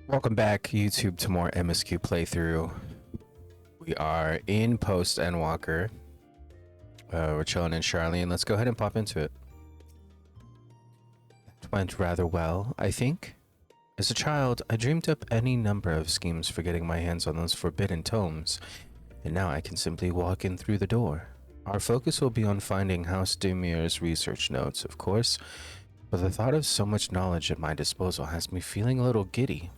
Welcome back, YouTube, to more MSQ playthrough. We are in Post Endwalker. We're chilling in Charlene. Let's go ahead and pop into it. It went rather well, I think. As a child, I dreamed up any number of schemes for getting my hands on those forbidden tomes, and now I can simply walk in through the door. Our focus will be on finding House Demir's research notes, of course, but the thought of so much knowledge at my disposal has me feeling a little giddy.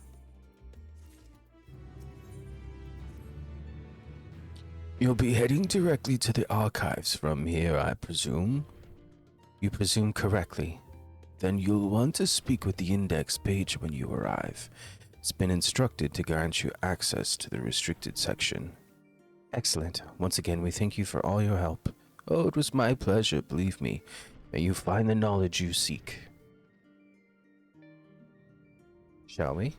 You'll be heading directly to the archives from here, I presume? You presume correctly. Then you'll want to speak with the index page when you arrive. It's been instructed to grant you access to the restricted section. Excellent. Once again, we thank you for all your help. Oh, it was my pleasure, believe me. May you find the knowledge you seek. Shall we?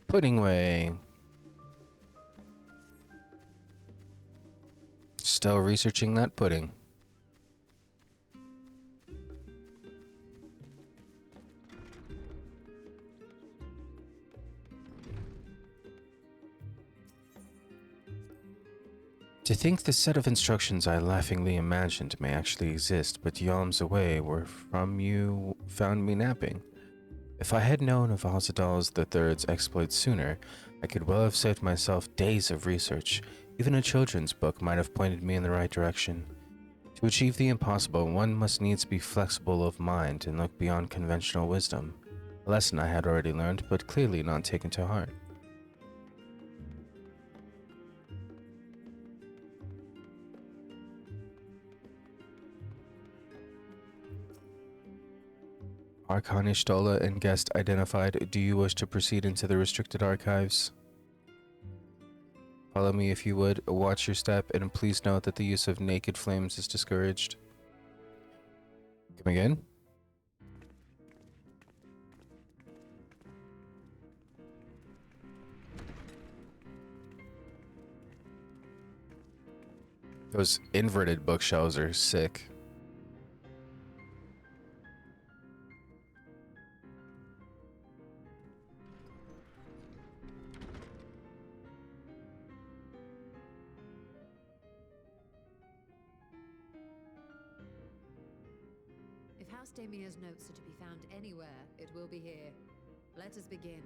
Pudding Way. Still researching that pudding. To think the set of instructions I laughingly imagined may actually exist, but yalms away were from you found me napping. If I had known of Ozadal III's exploits sooner, I could well have saved myself days of research. Even a children's book might have pointed me in the right direction. To achieve the impossible, one must needs be flexible of mind and look beyond conventional wisdom. A lesson I had already learned, but clearly not taken to heart. Arkanishtola and guest identified. Do you wish to proceed into the restricted archives? Follow me if you would. Watch your step, and please note that the use of naked flames is discouraged. Come again? Those inverted bookshelves are sick. If House Demir's notes are to be found anywhere, it will be here. Let us begin.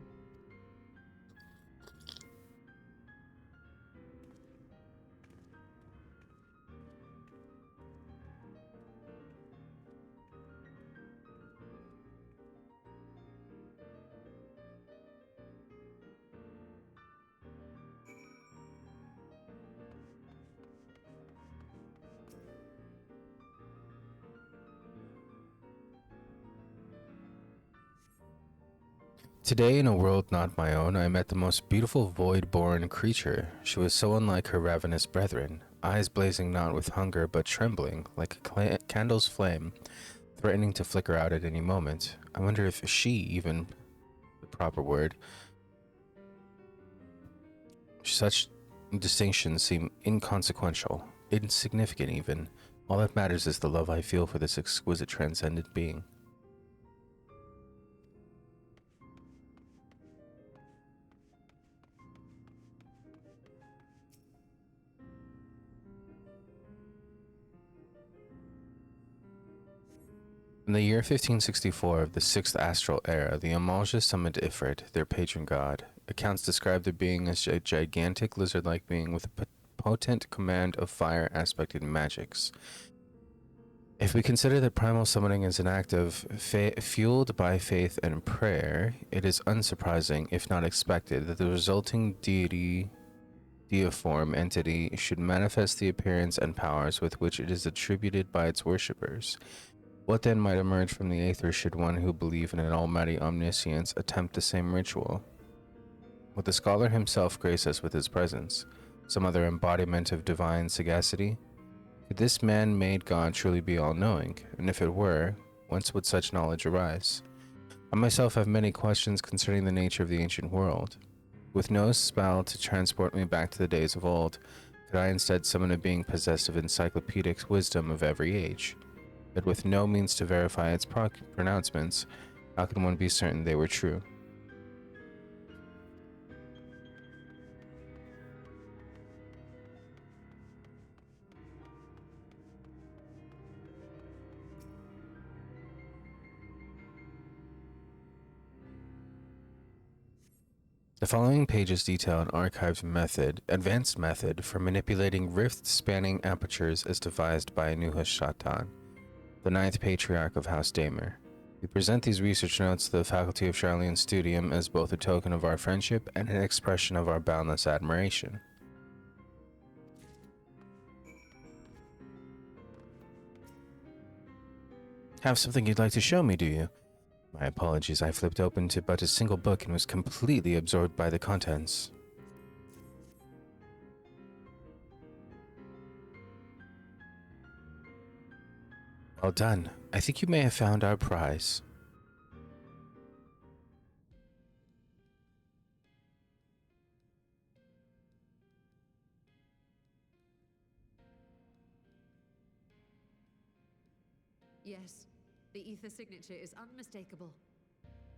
Today, in a world not my own, I met the most beautiful void-born creature. She was so unlike her ravenous brethren, eyes blazing not with hunger but trembling, like a candle's flame, threatening to flicker out at any moment. I wonder if she, even the proper word. Such distinctions seem inconsequential, insignificant even. All that matters is the love I feel for this exquisite transcendent being. In the year 1564 of the 6th Astral Era, the Amalja summoned Ifrit, their patron god. Accounts describe the being as a gigantic lizard-like being with a potent command of fire aspected magics. If we consider that primal summoning is an act of fueled by faith and prayer, it is unsurprising, if not expected, that the resulting deiform entity should manifest the appearance and powers with which it is attributed by its worshippers. What then might emerge from the aether should one who believe in an almighty omniscience attempt the same ritual? Would the scholar himself grace us with his presence? Some other embodiment of divine sagacity? Could this man-made god truly be all-knowing? And if it were, Whence would such knowledge arise? I myself have many questions concerning the nature of the ancient world. With no spell to transport me back to the days of old, could I instead summon a being possessed of encyclopedic wisdom of every age? But with no means to verify its pronouncements, how can one be certain they were true? The following pages detail an advanced method for manipulating rift-spanning apertures as devised by Nuhashatan, the ninth patriarch of House Damer. We present these research notes to the faculty of Charlene's Studium as both a token of our friendship and an expression of our boundless admiration. Have something you'd like to show me, do you? My apologies, I flipped open to but a single book and was completely absorbed by the contents. Well done. I think you may have found our prize. Yes, the ether signature is unmistakable.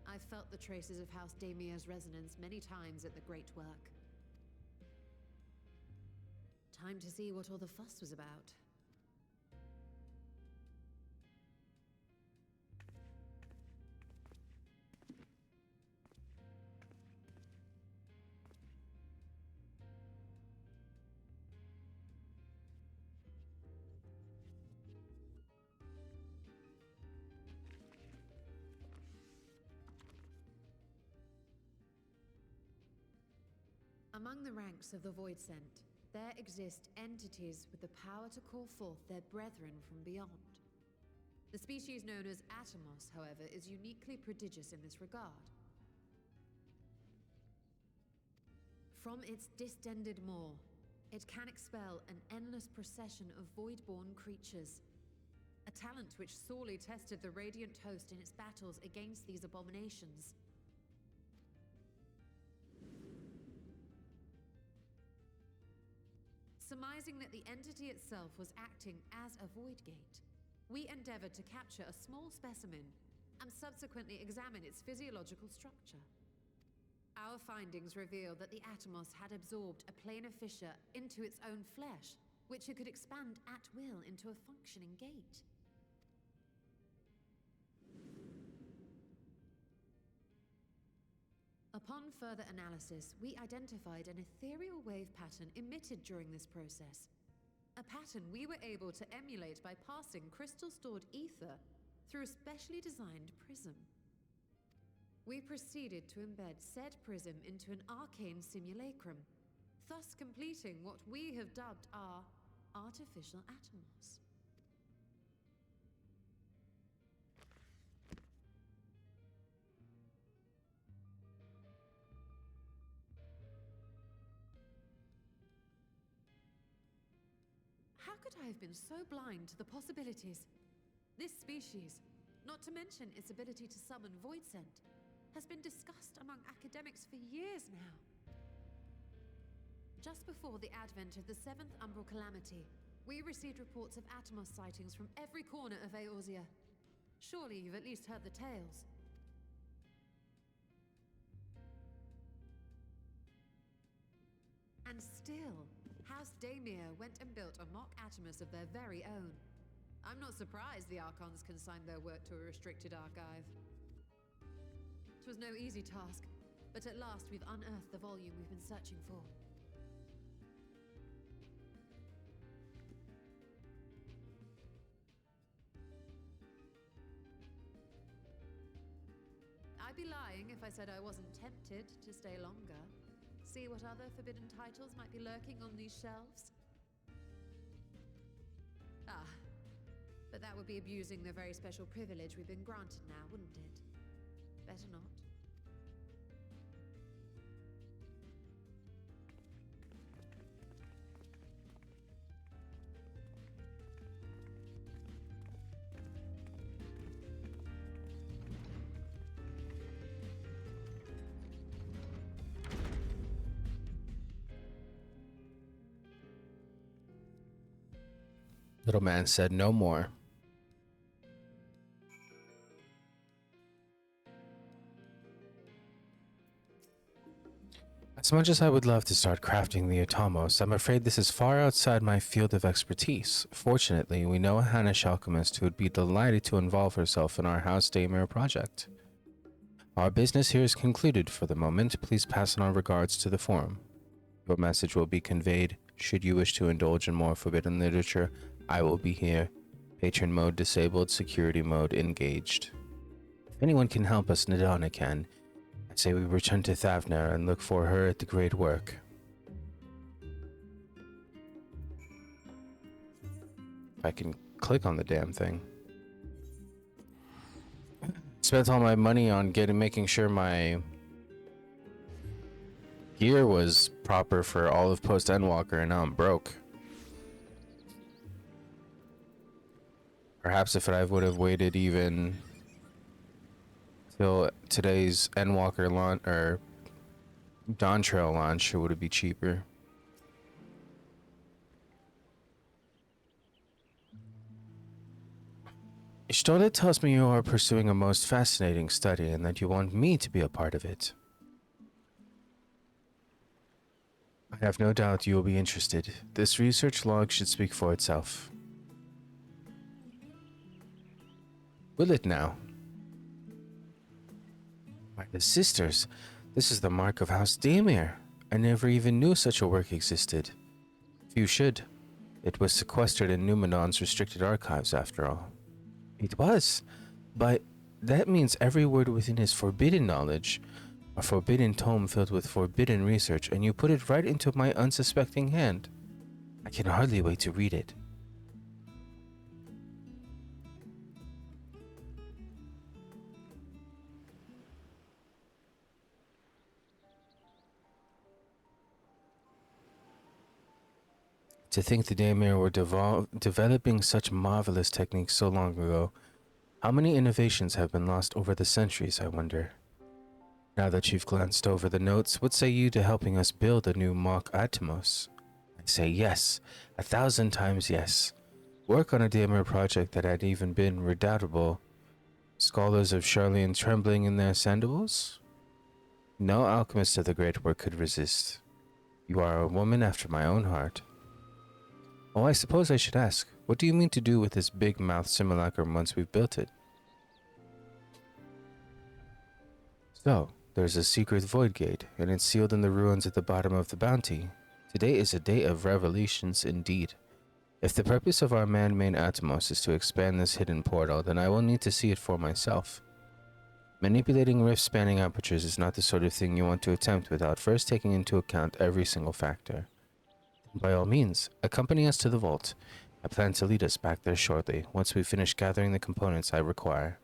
I've felt the traces of House Damir's resonance many times at the Great Work. Time to see what all the fuss was about. Among the ranks of the Void Sent, there exist entities with the power to call forth their brethren from beyond. The species known as Atomos, however, is uniquely prodigious in this regard. From its distended maw, it can expel an endless procession of void-born creatures, a talent which sorely tested the Radiant Host in its battles against these abominations. Surmising that the entity itself was acting as a void gate, we endeavored to capture a small specimen and subsequently examine its physiological structure. Our findings revealed that the Atomos had absorbed a planar fissure into its own flesh, which it could expand at will into a functioning gate. Upon further analysis, we identified an ethereal wave pattern emitted during this process. A pattern we were able to emulate by passing crystal-stored ether through a specially designed prism. We proceeded to embed said prism into an arcane simulacrum, thus completing what we have dubbed our artificial Atomos. How could I have been so blind to the possibilities? This species, not to mention its ability to summon Void Scent, has been discussed among academics for years now. Just before the advent of the 7th Umbral Calamity, we received reports of Atomos sightings from every corner of Eorzea. Surely you've at least heard the tales. And still, House Damir went and built a mock Atomos of their very own. I'm not surprised the Archons consigned their work to a restricted archive. It was no easy task, but at last we've unearthed the volume we've been searching for. I'd be lying if I said I wasn't tempted to stay longer. See what other forbidden titles might be lurking on these shelves? Ah, but that would be abusing the very special privilege we've been granted now, wouldn't it? Better not. Little man said no more. As much as I would love to start crafting the Atomos, I'm afraid this is far outside my field of expertise. Fortunately, we know a Hannish alchemist who would be delighted to involve herself in our House Daymere project. Our business here is concluded for the moment. Please pass on our regards to the forum. Your message will be conveyed. Should you wish to indulge in more forbidden literature, I will be here. Patron mode disabled, security mode engaged. If anyone can help us, Nadana can. I say we return to Thavner and look for her at the great work. If I can click on the damn thing. Spent all my money on making sure my gear was proper for all of Post Endwalker, and now I'm broke. Perhaps if I would have waited even till today's Endwalker launch or Dawn Trail launch, it would be cheaper. Ishtola tells me you are pursuing a most fascinating study and that you want me to be a part of it. I have no doubt you will be interested. This research log should speak for itself. Will it now? By the sisters, this is the mark of House Daymere. I never even knew such a work existed. Few should. It was sequestered in Numenon's restricted archives, after all. It was, but that means every word within is forbidden knowledge, a forbidden tome filled with forbidden research, and you put it right into my unsuspecting hand. I can hardly wait to read it. To think the Daymere were developing such marvelous techniques so long ago. How many innovations have been lost over the centuries, I wonder? Now that you've glanced over the notes, what say you to helping us build a new mock Atomos? I say yes, 1,000 times yes. Work on a Daymere project that had even been redoubtable. Scholars of Charlene trembling in their sandals? No alchemist of the great work could resist. You are a woman after my own heart. Oh, I suppose I should ask, what do you mean to do with this big-mouthed simulacrum once we've built it? So, there's a secret void gate, and it's sealed in the ruins at the bottom of the bounty. Today is a day of revelations indeed. If the purpose of our man-made Atomos is to expand this hidden portal, then I will need to see it for myself. Manipulating rift-spanning apertures is not the sort of thing you want to attempt without first taking into account every single factor. By all means, accompany us to the vault. I plan to lead us back there shortly, once we finish gathering the components I require.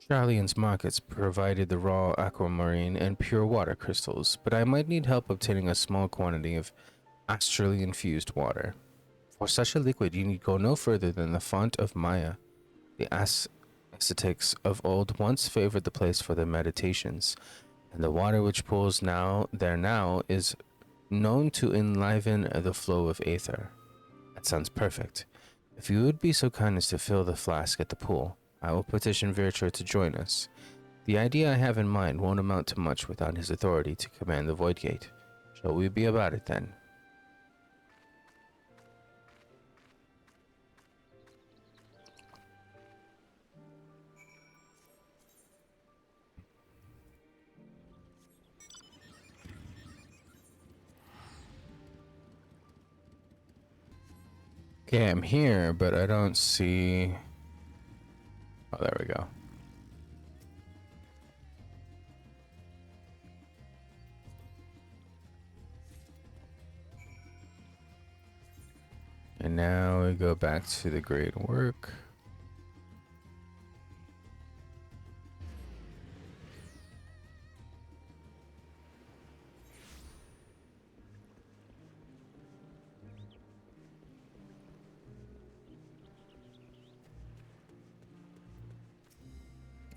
Charlene's markets provided the raw aquamarine and pure water crystals, but I might need help obtaining a small quantity of astrally infused water. For such a liquid, you need go no further than the font of Maya. The ascetics of old once favored the place for their meditations, and the water which pools now is known to enliven the flow of aether. That sounds perfect. If you would be so kind as to fill the flask at the pool, I will petition Virtua to join us. The idea I have in mind won't amount to much without his authority to command the Void Gate. Shall we be about it then? Okay, I'm here, but I don't see... Oh, there we go. And now we go back to the great work.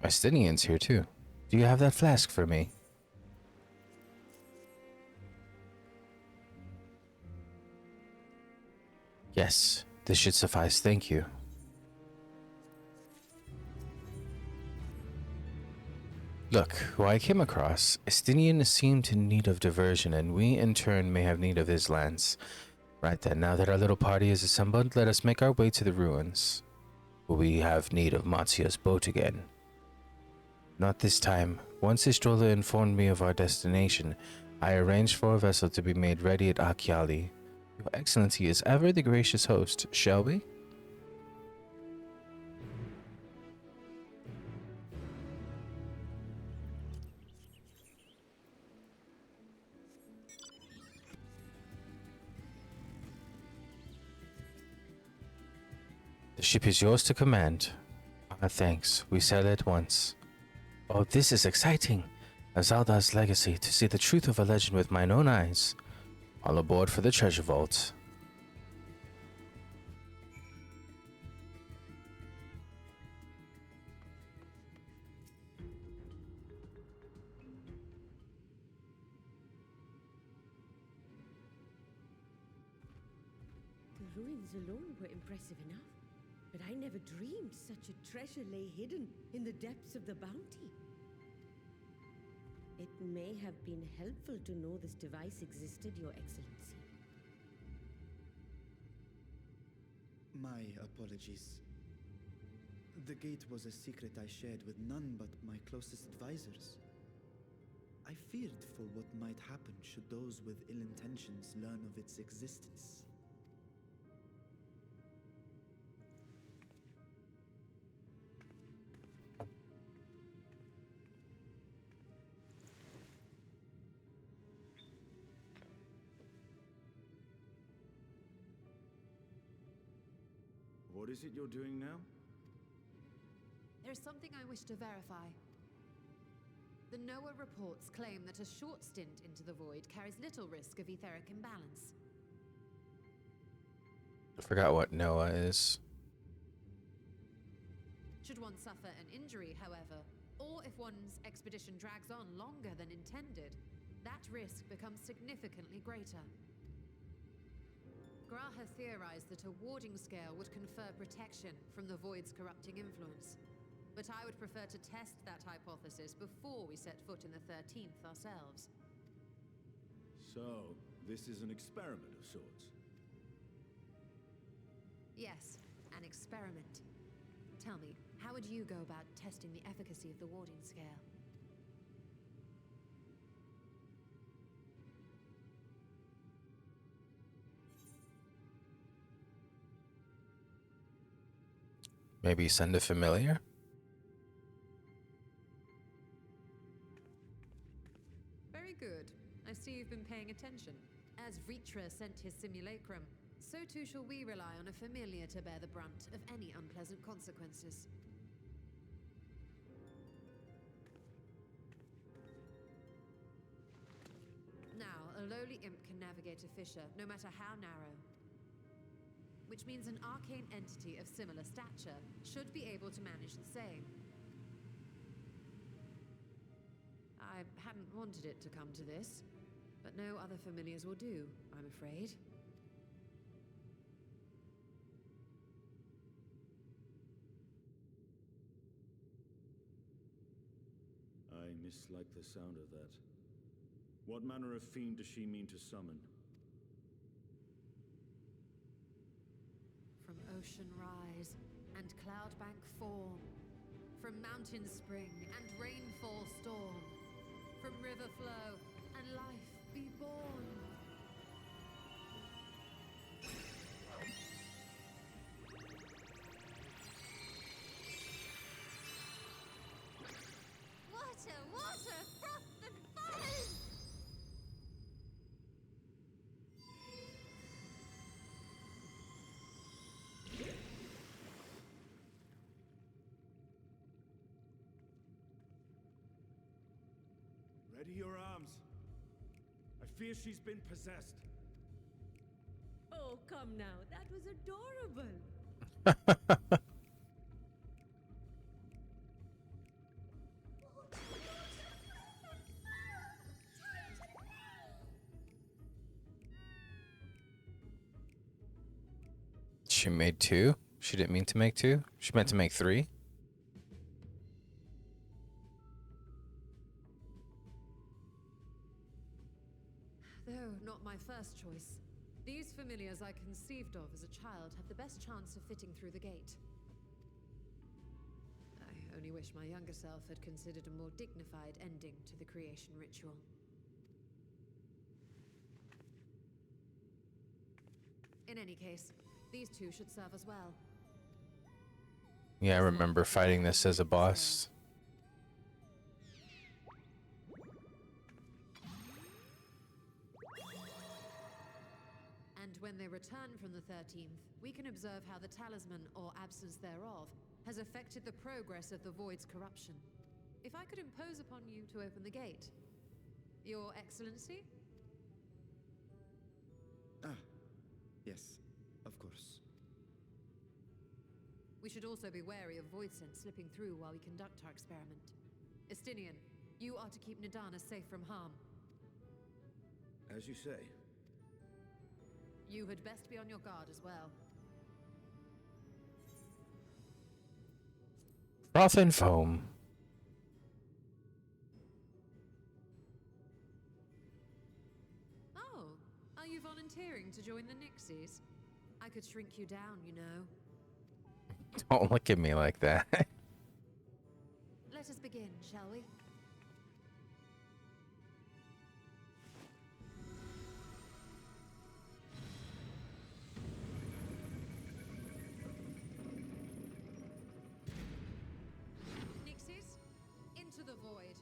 Estinian's here too. Do you have that flask for me? Yes, this should suffice, thank you. Look, who I came across, Estinian seemed in need of diversion, and we in turn may have need of his lands. Right then, now that our little party is assembled, let us make our way to the ruins. We have need of Matsuya's boat again. Not this time. Once Istrola informed me of our destination, I arranged for a vessel to be made ready at Akyali. Your Excellency is ever the gracious host, shall we? The ship is yours to command. Ah, thanks. We sail at once. Oh, this is exciting! Azalda's legacy, to see the truth of a legend with mine own eyes. All aboard for the treasure vault. The ruins alone were impressive enough, but I never dreamed such a treasure lay hidden in the depths of the bounty. It may have been helpful to know this device existed, Your Excellency. My apologies. The gate was a secret I shared with none but my closest advisors. I feared for what might happen should those with ill intentions learn of its existence. What is it you're doing now? There's something I wish to verify. The NOAA reports claim that a short stint into the void carries little risk of etheric imbalance. I forgot what Noah is. Should one suffer an injury, however, or if one's expedition drags on longer than intended, that risk becomes significantly greater. Graha theorized that a warding scale would confer protection from the void's corrupting influence. But I would prefer to test that hypothesis before we set foot in the 13th ourselves. So, this is an experiment of sorts. Yes, an experiment. Tell me, how would you go about testing the efficacy of the warding scale? Maybe send a familiar? Very good. I see you've been paying attention. As Vritra sent his simulacrum, so too shall we rely on a familiar to bear the brunt of any unpleasant consequences. Now, a lowly imp can navigate a fissure, no matter how narrow. Which means an arcane entity of similar stature should be able to manage the same. I hadn't wanted it to come to this, but no other familiars will do, I'm afraid. I mislike the sound of that. What manner of fiend does she mean to summon? From ocean rise and cloudbank form, from mountain spring and rainfall storm, from river flow and life be born. Water, water, froth and foam! Ready your arms. I fear she's been possessed. Oh, come now. That was adorable. She made 2? She didn't mean to make 2? She meant to make 3? Though not my first choice. These familiars I conceived of as a child have the best chance of fitting through the gate. I only wish my younger self had considered a more dignified ending to the creation ritual. In any case, these two should serve as well. Yeah, I remember fighting this as a boss. And when they return from the 13th, we can observe how the talisman, or absence thereof, has affected the progress of the Void's corruption. If I could impose upon you to open the gate. Your Excellency? Ah, yes, of course. We should also be wary of void scent slipping through while we conduct our experiment. Estinian, you are to keep Nadana safe from harm. As you say. You had best be on your guard as well. Froth and foam. Oh, are you volunteering to join the Nixies? I could shrink you down, you know. Don't look at me like that. Let us begin, shall we? Nixies, into the void.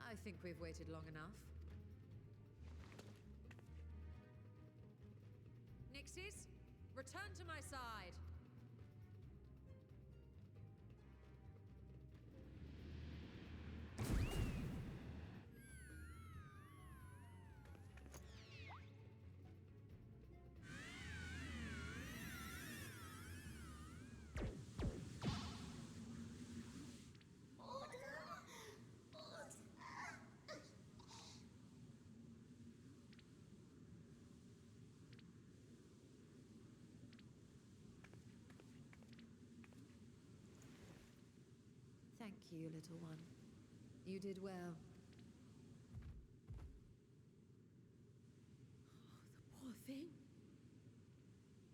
I think we've waited long enough. Nixies, return to my side. Thank you, little one. You did well. The poor thing.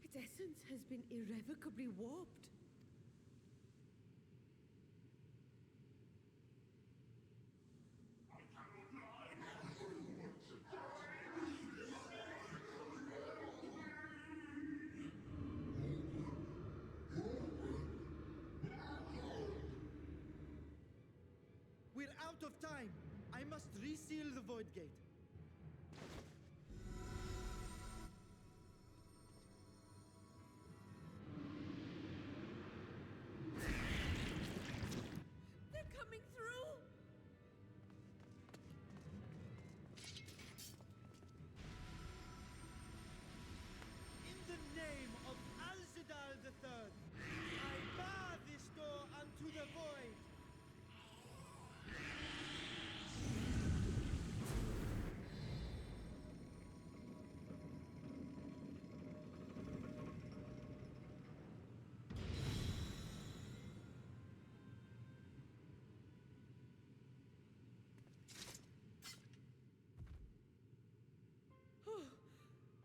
Its essence has been irrevocably warped. We're out of time! I must reseal the Void Gate. They're coming through! In the name of Alzadal III, I bar this door unto the Void!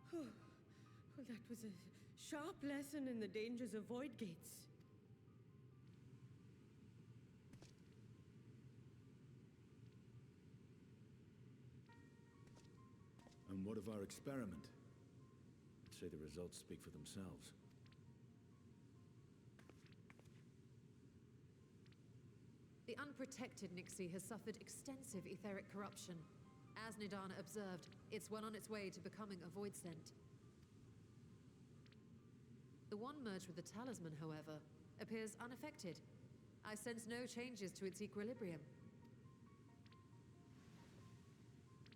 Well, that was a Sharp lesson in the dangers of void gates. And what of our experiment? I'd say the results speak for themselves. The unprotected Nixie has suffered extensive etheric corruption. As Nidana observed, it's well on its way to becoming a void scent. The one merged with the talisman, however, appears unaffected. I sense no changes to its equilibrium.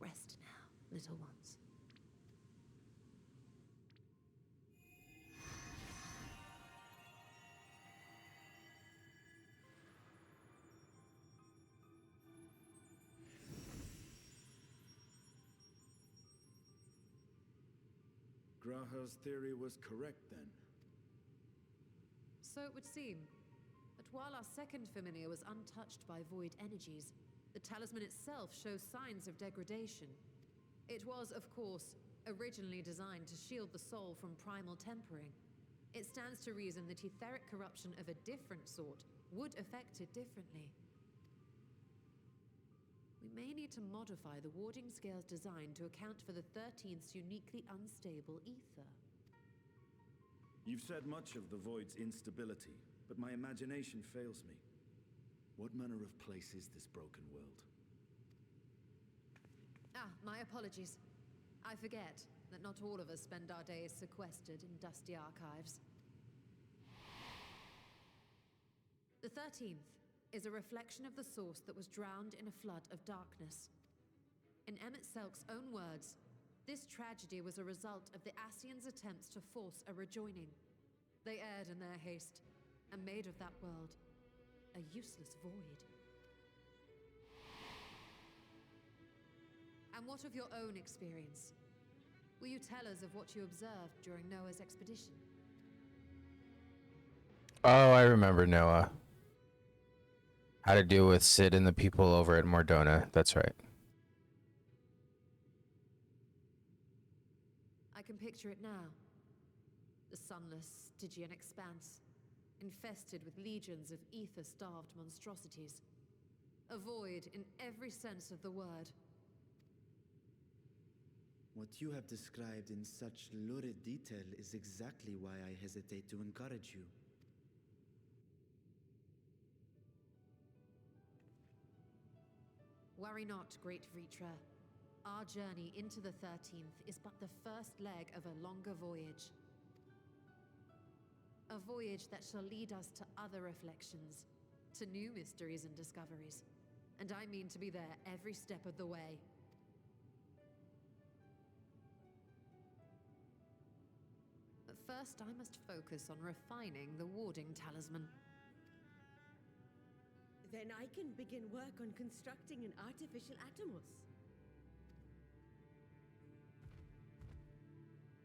Rest now, little ones. Graha's theory was correct, then. So it would seem. But while our second familiar was untouched by void energies, the talisman itself shows signs of degradation. It was, of course, originally designed to shield the soul from primal tempering. It stands to reason that etheric corruption of a different sort would affect it differently. We may need to modify the warding scale's design to account for the 13th's uniquely unstable ether. You've said much of the Void's instability, but my imagination fails me. What manner of place is this broken world? Ah, my apologies. I forget that not all of us spend our days sequestered in dusty archives. The 13th is a reflection of the source that was drowned in a flood of darkness. In Emmett Selk's own words, this tragedy was a result of the Ascians' attempts to force a rejoining. They erred in their haste, and made of that world a useless void. And what of your own experience? Will you tell us of what you observed during Noah's expedition? Oh, I remember Noah. How to deal with Sid and the people over at Mordona. That's right. I can picture it now. The sunless, Stygian expanse, infested with legions of ether-starved monstrosities. A void in every sense of the word. What you have described in such lurid detail is exactly why I hesitate to encourage you. Worry not, great Vritra. Our journey into the 13th is but the first leg of a longer voyage. A voyage that shall lead us to other reflections, to new mysteries and discoveries. And I mean to be there every step of the way. But first I must focus on refining the warding talisman. Then I can begin work on constructing an artificial Atomos.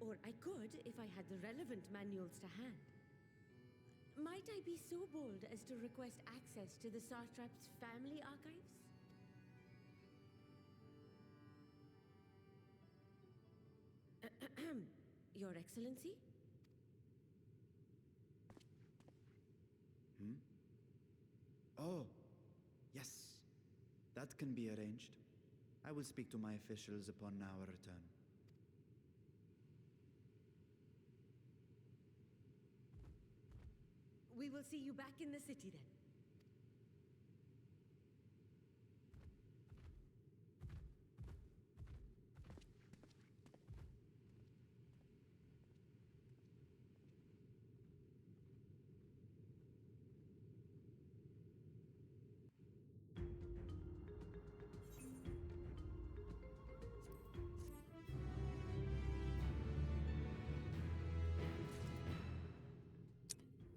Or I could if I had the relevant manuals to hand. Might I be so bold as to request access to the Satrap's family archives? Your Excellency? Oh, yes. That can be arranged. I will speak to my officials upon our return. We will see you back in the city then.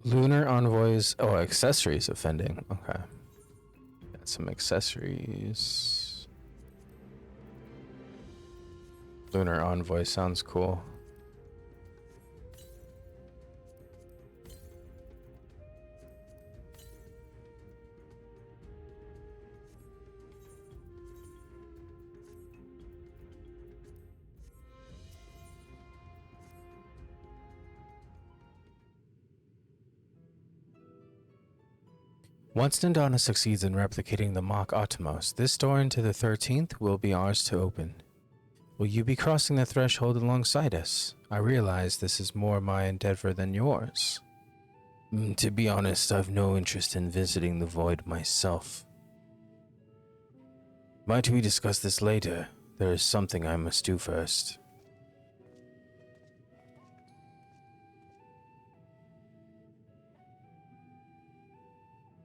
Lunar envoys. Oh, accessories offending. Okay. Got some accessories. Lunar envoy sounds cool. Once Nandana succeeds in replicating the mock Atomos, this door into the 13th will be ours to open. Will you be crossing the threshold alongside us? I realize this is more my endeavor than yours. To be honest, I've no interest in visiting the void myself. Might we discuss this later? There is something I must do first.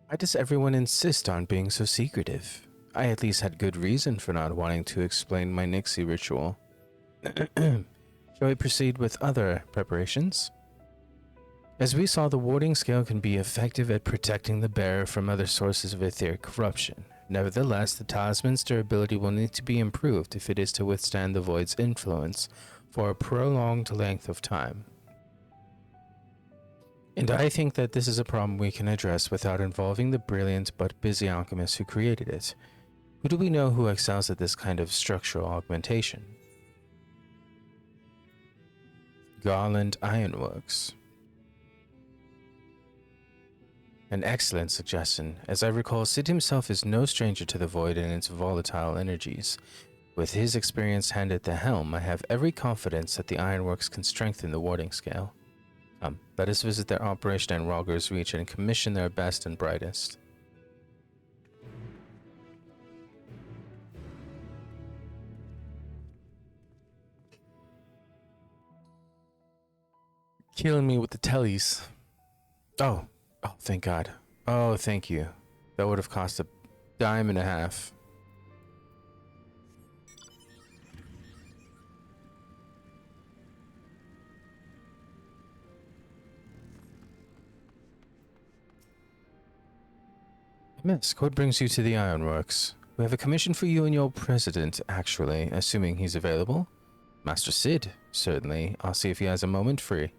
Why does everyone insist on being so secretive? I at least had good reason for not wanting to explain my Nixie ritual. Shall we proceed with other preparations? As we saw, the warding scale can be effective at protecting the bearer from other sources of etheric corruption. Nevertheless, the talisman's durability will need to be improved if it is to withstand the void's influence for a prolonged length of time. And I think that this is a problem we can address without involving the brilliant but busy alchemist who created it. Who do we know who excels at this kind of structural augmentation? Garland Ironworks. An excellent suggestion. As I recall, Sid himself is no stranger to the void and its volatile energies. With his experienced hand at the helm, I have every confidence that the Ironworks can strengthen the warding scale. Come, let us visit their operation in Rogger's Reach and commission their best and brightest. Killing me with the tellies. Oh, thank God. Oh, thank you. That would have cost a dime and a half. MSQ, what brings you to the Ironworks? We have a commission for you and your president, actually, assuming he's available. Master Sid, certainly. I'll see if he has a moment free.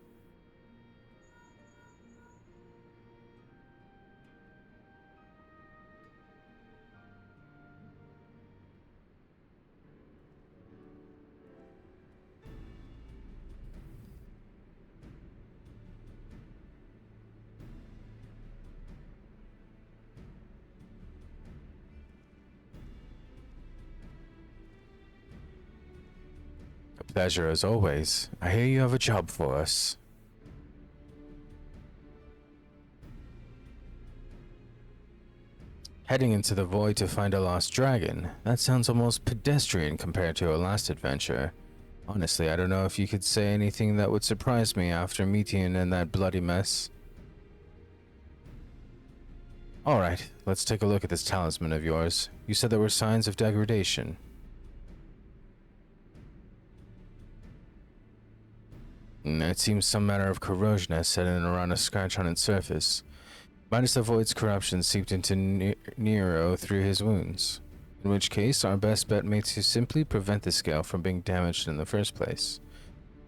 A pleasure as always. I hear you have a job for us. Heading into the void to find a lost dragon. That sounds almost pedestrian compared to our last adventure. Honestly, I don't know if you could say anything that would surprise me after meeting you in that bloody mess. Alright, let's take a look at this talisman of yours. You said there were signs of degradation. It seems some matter of corrosion has set in around a scratch on its surface. Minus the void's corruption seeped into Nero through his wounds. In which case, our best bet may to simply prevent the scale from being damaged in the first place.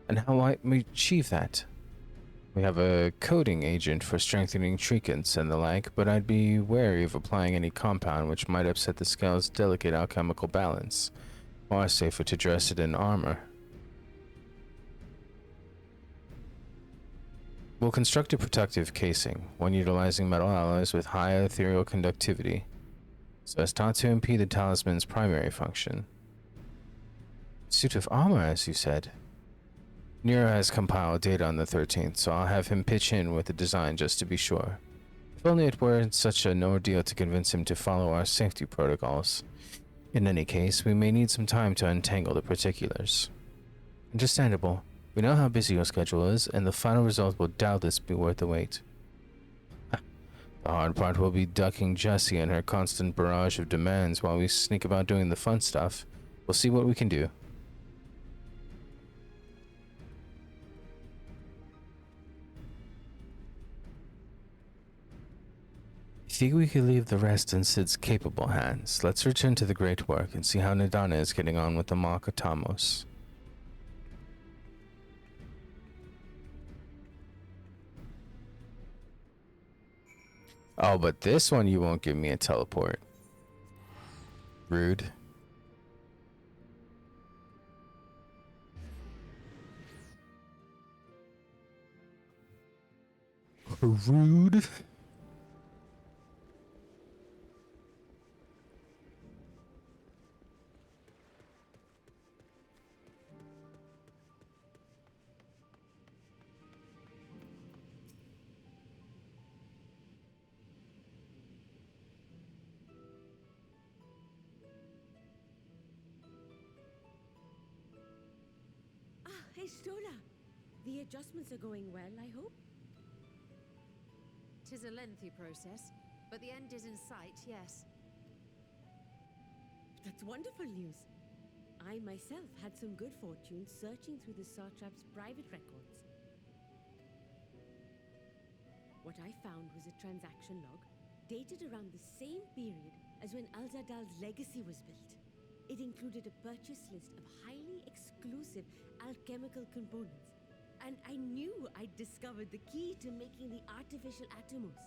And how might we achieve that? We have a coating agent for strengthening trinkets and the like, but I'd be wary of applying any compound which might upset the scale's delicate alchemical balance. Far safer to dress it in armor. We'll construct a protective casing, one utilizing metal alloys with high ethereal conductivity, so as not to impede the talisman's primary function. Suit of armor, as you said. Nero has compiled data on the 13th, so I'll have him pitch in with the design just to be sure. If only it weren't such an ordeal to convince him to follow our safety protocols. In any case, we may need some time to untangle the particulars. Understandable. We know how busy your schedule is, and the final result will doubtless be worth the wait. The hard part will be ducking Jessie and her constant barrage of demands while we sneak about doing the fun stuff. We'll see what we can do. I think we could leave the rest in Sid's capable hands. Let's return to the great work and see how Nadana is getting on with the Makatamos. Oh, but this one you won't give me a teleport. Rude. Rude. Ishtola! The adjustments are going well, I hope? 'Tis a lengthy process, but the end is in sight, yes. That's wonderful news. I myself had some good fortune searching through the Satrap's private records. What I found was a transaction log dated around the same period as when Al-Zadal's legacy was built. It included a purchase list of highly exclusive alchemical components, and I knew I'd discovered the key to making the artificial atomos.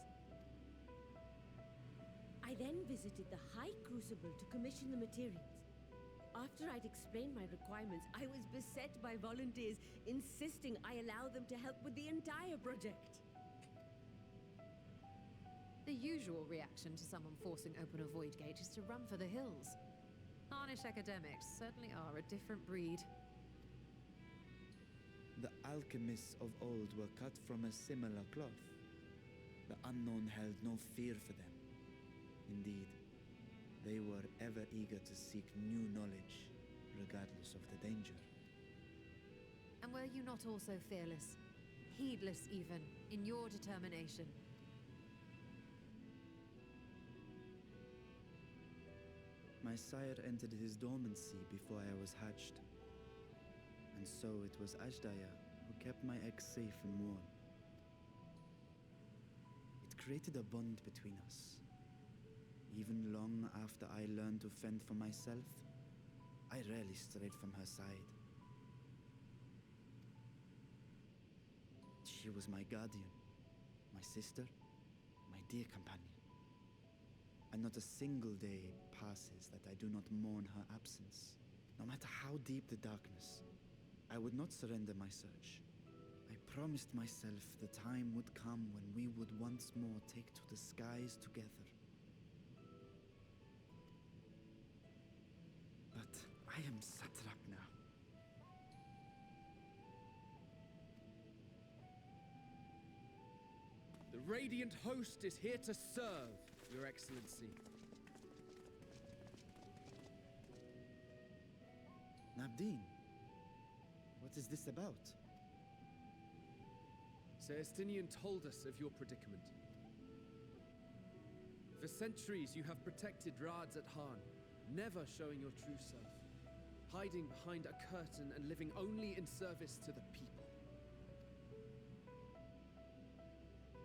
I then visited the High Crucible to commission the materials. After I'd explained my requirements, I was beset by volunteers insisting I allow them to help with the entire project. The usual reaction to someone forcing open a void gate is to run for the hills. Harnish academics certainly are a different breed. The alchemists of old were cut from a similar cloth. The unknown held no fear for them. Indeed, they were ever eager to seek new knowledge, regardless of the danger. And were you not also fearless, heedless even, in your determination? My sire entered his dormancy before I was hatched. And so it was Ajdaya who kept my eggs safe and warm. It created a bond between us. Even long after I learned to fend for myself, I rarely strayed from her side. She was my guardian, my sister, my dear companion. And not a single day passes that I do not mourn her absence. No matter how deep the darkness, I would not surrender my search. I promised myself the time would come when we would once more take to the skies together. But I am satrap now. The Radiant Host is here to serve, Your Excellency. Nabdeen, what is this about? Celestinian told us of your predicament. For centuries you have protected Rads at Han, never showing your true self, hiding behind a curtain and living only in service to the people.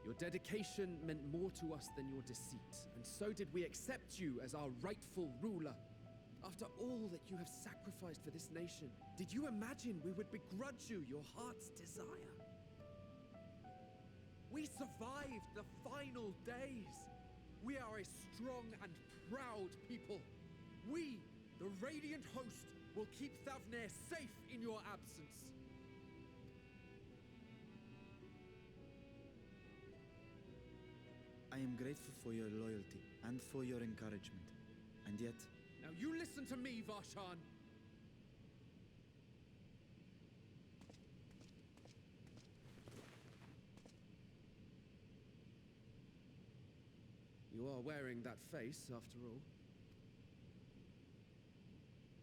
Your dedication meant more to us than your deceit, and so did we accept you as our rightful ruler. After all that you have sacrificed for this nation, did you imagine we would begrudge you your heart's desire? We survived the final days. We are a strong and proud people. We, the Radiant Host, will keep Thavnair safe in your absence. I am grateful for your loyalty and for your encouragement. And yet, Now you listen to me, Varshan. You are wearing that face, after all.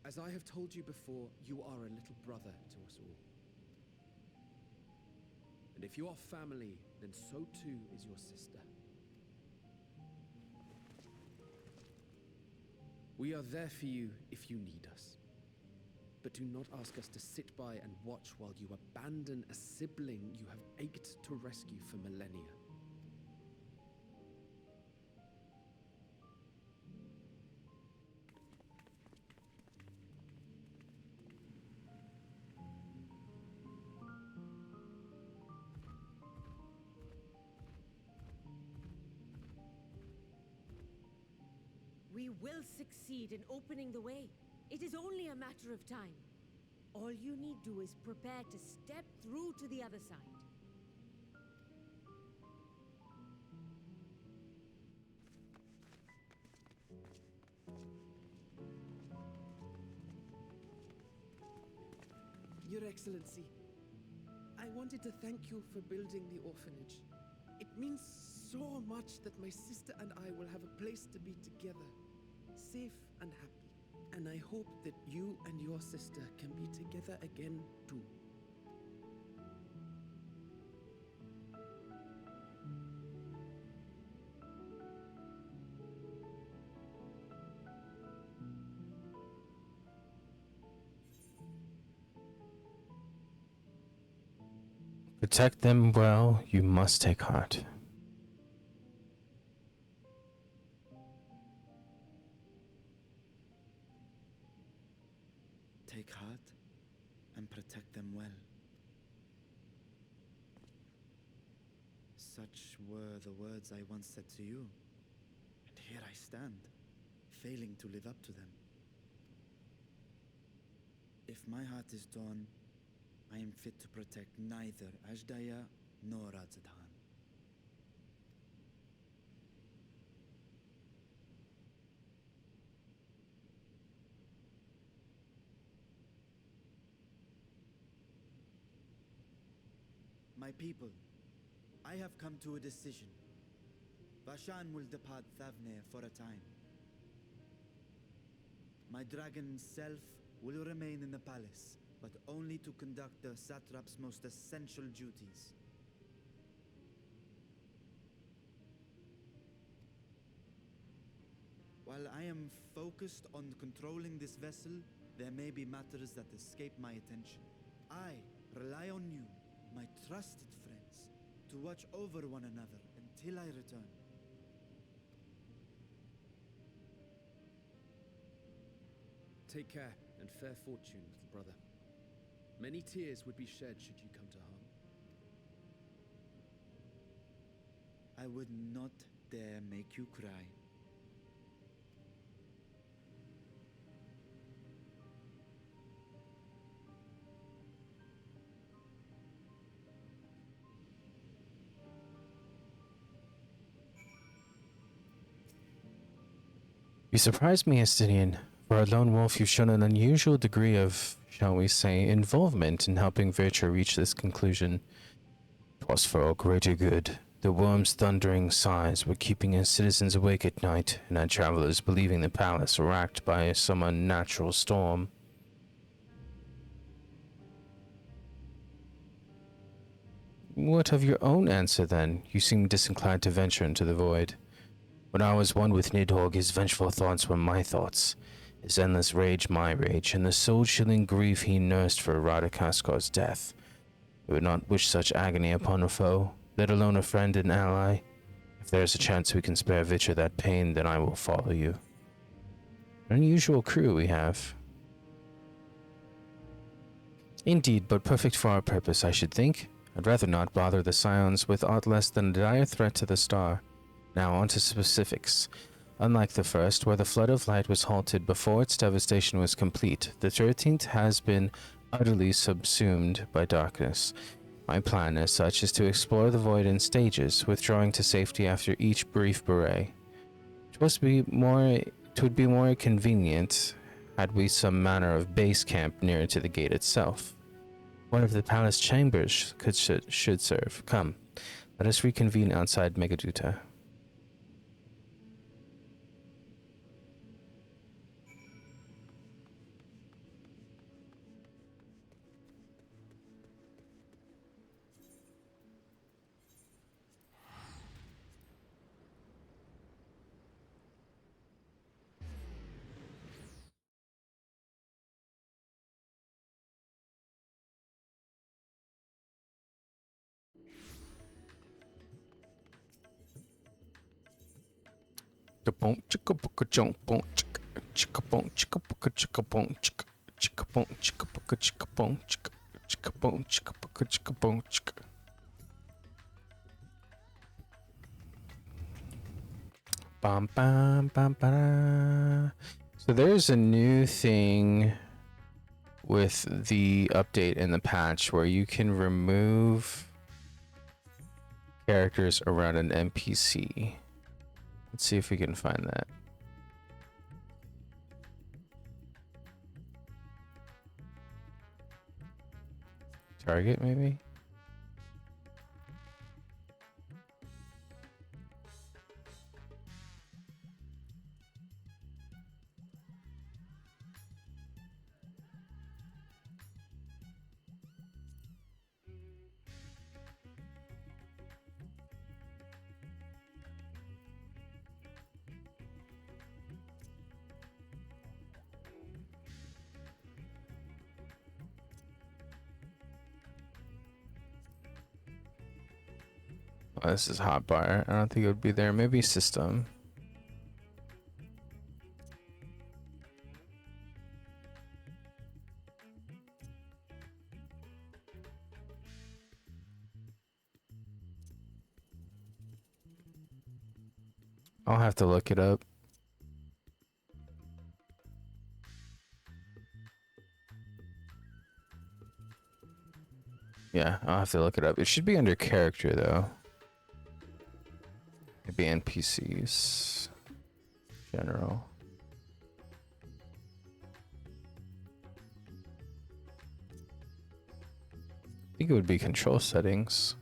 As I have told you before, you are a little brother to us all. And if you are family, then so too is your sister. We are there for you if you need us. But do not ask us to sit by and watch while you abandon a sibling you have ached to rescue for millennia. We will succeed in opening the way. It is only a matter of time. All you need do is prepare to step through to the other side. Your Excellency, I wanted to thank you for building the orphanage. It means so much that my sister and I will have a place to be together, safe and happy. And I hope that you and your sister can be together again too. protect them well, you must take heart. Take heart and protect them well. Such were the words I once said to you. And here I stand, failing to live up to them. If my heart is torn, I am fit to protect neither Ajdaya nor Radzadhan. My people, I have come to a decision. Vashan will depart Thavne for a time. My dragon self will remain in the palace, but only to conduct the satrap's most essential duties. While I am focused on controlling this vessel, there may be matters that escape my attention. I rely on you, my trusted friends, to watch over one another until I return. Take care and fair fortune, little brother. Many tears would be shed should you come to harm. I would not dare make you cry. You surprised me, Estinian. For a lone wolf, you've shown an unusual degree of, shall we say, involvement in helping Virtue reach this conclusion. 'Twas for our greater good. The worm's thundering sighs were keeping his citizens awake at night, and our travelers believing the palace racked by some unnatural storm. What of your own answer, then? You seem disinclined to venture into the void. When I was one with Nidhogg, his vengeful thoughts were my thoughts, his endless rage my rage, and the soul-chilling grief he nursed for Radakaskar's death. I would not wish such agony upon a foe, let alone a friend and ally. If there is a chance we can spare Vitcher that pain, then I will follow you. An unusual crew we have. Indeed, but perfect for our purpose, I should think. I'd rather not bother the Scions with aught less than a dire threat to the star. Now on to specifics. Unlike the first, where the flood of light was halted before its devastation was complete, the 13th has been utterly subsumed by darkness. My plan, as such, is to explore the void in stages, withdrawing to safety after each brief beret. It would be more convenient had we some manner of base camp nearer to the gate itself. One of the palace chambers should serve. Come, let us reconvene outside Megaduta. Bum, bum, bum, ba-da. So there's a new thing with the update in the patch where you can remove characters around an NPC. Let's see if we can find that. Target, maybe? Oh, this is hotbar. I don't think it would be there. Maybe system. I'll have to look it up. Yeah, I'll have to look it up. It should be under character though. Maybe NPCs. General. I think it would be control settings.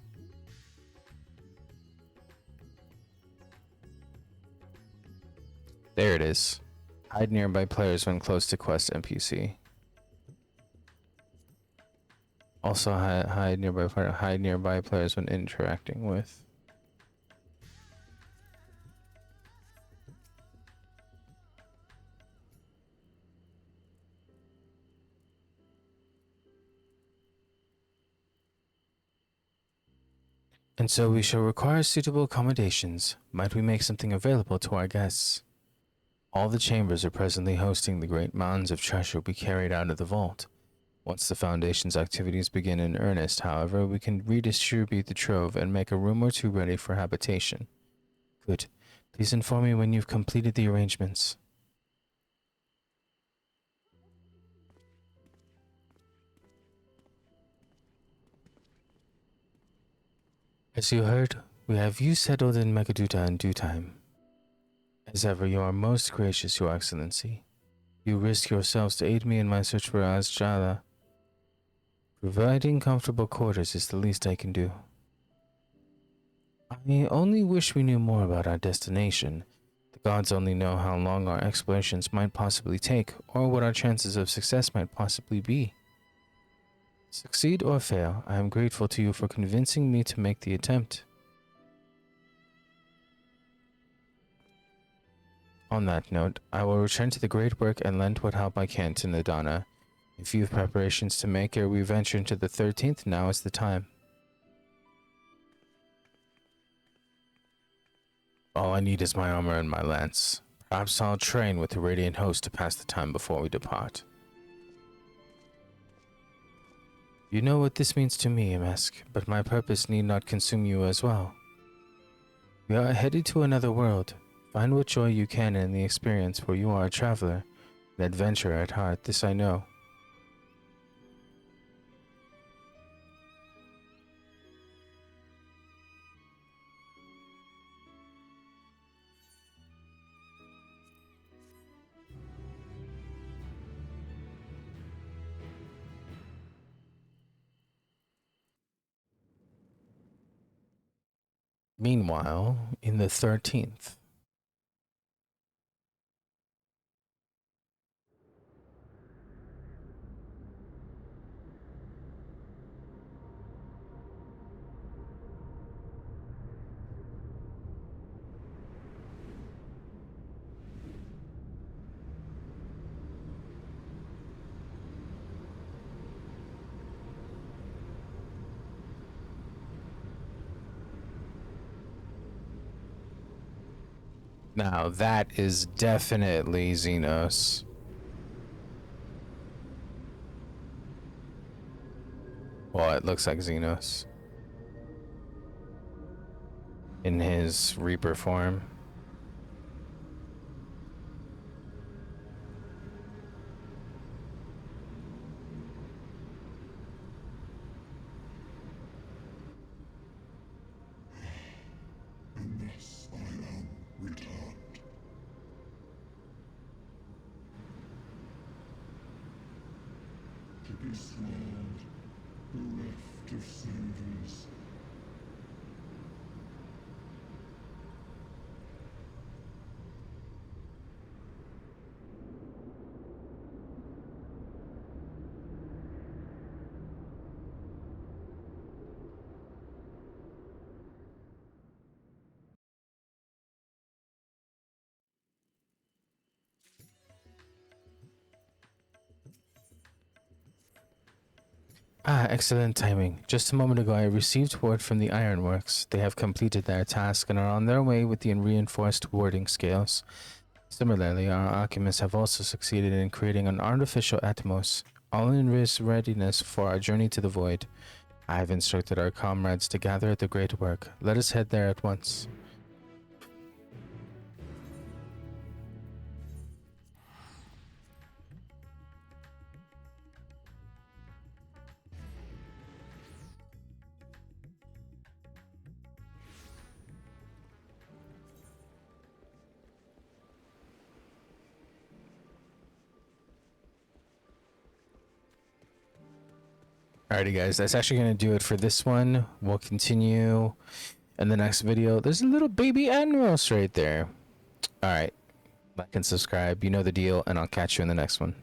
There it is. Hide nearby players when close to quest NPC. Also hide nearby players when interacting with. And so we shall require suitable accommodations. Might we make something available to our guests? All the chambers are presently hosting the great mounds of treasure we carried out of the vault. Once the Foundation's activities begin in earnest, however, we can redistribute the trove and make a room or two ready for habitation. Good. Please inform me when you've completed the arrangements. As you heard, we have you settled in Megaduta in due time. As ever, you are most gracious, Your Excellency. You risk yourselves to aid me in my search for Azjala. Providing comfortable quarters is the least I can do. I only wish we knew more about our destination. The gods only know how long our explorations might possibly take, or what our chances of success might possibly be. Succeed or fail, I am grateful to you for convincing me to make the attempt. On that note, I will return to the great work and lend what help I can to Nadana. If you have preparations to make ere we venture into the 13th, now is the time. All I need is my armor and my lance. Perhaps I'll train with the Radiant Host to pass the time before we depart. You know what this means to me, MSQ, but my purpose need not consume you as well. We are headed to another world. Find what joy you can in the experience, for you are a traveler, an adventurer at heart, this I know. Meanwhile, in the 13th. Now that is definitely Xenos. Well, it looks like Xenos. In his Reaper form. And thus I am returned. To be swallowed, bereft of savours. Ah, excellent timing. Just a moment ago, I received word from the ironworks. They have completed their task and are on their way with the reinforced warding scales. Similarly, our alchemists have also succeeded in creating an artificial Atmos, all in readiness for our journey to the void. I have instructed our comrades to gather at the great work. Let us head there at once. Alrighty guys, that's actually going to do it for this one. We'll continue in the next video. There's a little baby Admiros right there. Alright, like and subscribe, you know the deal, and I'll catch you in the next one.